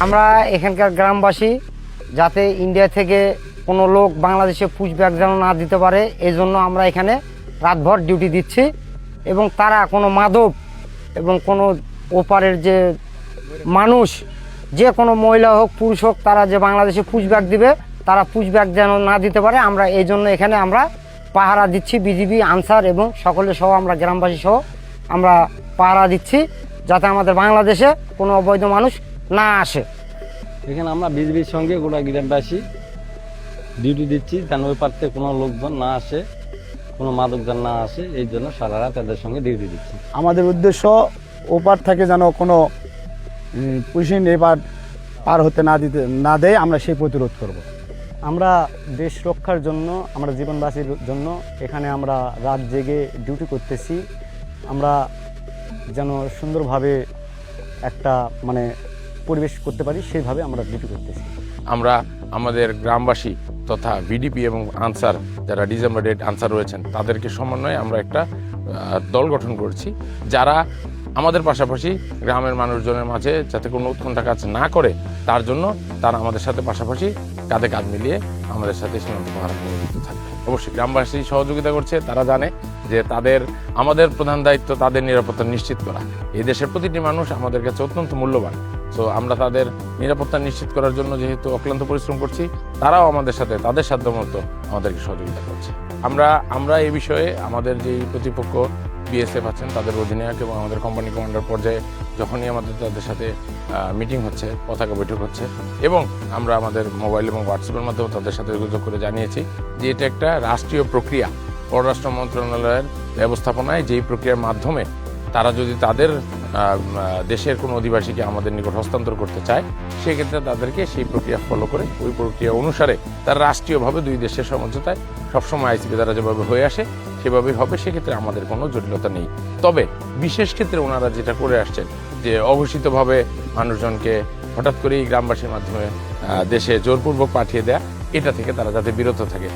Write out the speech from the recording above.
আমরা এখানকার গ্রামবাসী যাতে ইন্ডিয়া থেকে কোনো লোক বাংলাদেশে পুশব্যাক যেন না দিতে পারে, এই জন্য আমরা এখানে রাতভর ডিউটি দিচ্ছি। এবং তারা কোনো মাদক এবং কোনো ওপারের যে মানুষ, যে কোনো মহিলা হোক পুরুষ হোক, তারা যে বাংলাদেশে পুশব্যাক দিবে, তারা পুশব্যাক যেন না দিতে পারে, আমরা এই জন্য এখানে আমরা পাহারা দিচ্ছি। বিজিবি, আনসার এবং সকলে সহ আমরা গ্রামবাসী সহ আমরা পাহারা দিচ্ছি যাতে আমাদের বাংলাদেশে কোনো অবৈধ মানুষ না আসে। এখানে আমরা বিজিবির সঙ্গে গোটা গ্রামবাসী ডিউটি দিচ্ছি যেন ওই পার থেকে কোনো লোকজন না আসে, কোনো মাদকজন না আসে, এই জন্য সারা রাত তাদের সঙ্গে ডিউটি দিচ্ছি। আমাদের উদ্দেশ্য ওপার থেকে যেন কোনো পুলিশ এবার পার হতে না দেয়, আমরা সেই প্রতিরোধ করব। আমরা দেশ রক্ষার জন্য, আমরা জীবনবাসীর জন্য এখানে আমরা রাত জেগে ডিউটি করতেছি। আমরা যেন সুন্দরভাবে একটা পরিবেশ করতে পারি, সেইভাবে আমরা ডিউটি করতেছি। আমরা আমাদের গ্রামবাসী তথা ভিডিপি এবং আনসার, যারা ডিসেম্বরেড আনসার রয়েছেন, তাদেরকে সমন্বয়ে আমরা একটা দল গঠন করেছি, যারা আমাদের পাশাপাশি গ্রামের মানুষজনের মাঝে যাতে কোনো উৎকণ্ঠা কাজ না করে, তার জন্য তারা আমাদের সাথে পাশাপাশি কাঁধে কাঁধ মিলিয়ে আমাদের সাথে সীমান্ত পাহারা নিয়োজিত থাকবে। অবশ্যই গ্রামবাসী সহযোগিতা করছে, তারা জানে যে আমাদের প্রধান দায়িত্ব তাদের নিরাপত্তা নিশ্চিত করা। এই দেশের প্রতিটি মানুষ আমাদের কাছে অত্যন্ত মূল্যবান। তো আমরা তাদের নিরাপত্তা নিশ্চিত করার জন্য যেহেতু অক্লান্ত পরিশ্রম করছি, তারাও আমাদের সাথে তাদের সাধ্যমতো আমাদেরকে সহযোগিতা করছে। আমরা এই বিষয়ে আমাদের যেই প্রতিপক্ষ বিএসএফ আছেন, তাদের অধিনায়ক এবং আমাদের কোম্পানি কমান্ডার পর্যায়ে যখনই আমাদের তাদের সাথে মিটিং হচ্ছে, পতাকা বৈঠক হচ্ছে, এবং আমরা আমাদের মোবাইল এবং হোয়াটসঅ্যাপের মাধ্যমে তাদের সাথে যোগাযোগ করে জানিয়েছি যে এটা একটা রাষ্ট্রীয় প্রক্রিয়া, পররাষ্ট্র মন্ত্রণালয়ের ব্যবস্থাপনায় যেই প্রক্রিয়ার মাধ্যমে তারা যদি তাদের দেশের কোনো অধিবাসীকে আমাদের নিকট হস্তান্তর করতে চায়, সেক্ষেত্রে তাদেরকে সেই প্রক্রিয়া ফলো করে, ওই প্রক্রিয়া অনুসারে তারা রাষ্ট্রীয়ভাবে দুই দেশের সমঝোতায় সবসময় আইসিপি দ্বারা যেভাবে হয়ে আসে সেভাবেই হবে। সেক্ষেত্রে আমাদের কোনো জটিলতা নেই। তবে বিশেষ ক্ষেত্রে ওনারা যেটা করে আসছেন যে অঘোষিতভাবে মানুষজনকে হঠাৎ করেই গ্রামবাসীর মাধ্যমে দেশে জোরপূর্বক পাঠিয়ে দেয়া, এটা থেকে তারা যাতে বিরত থাকে।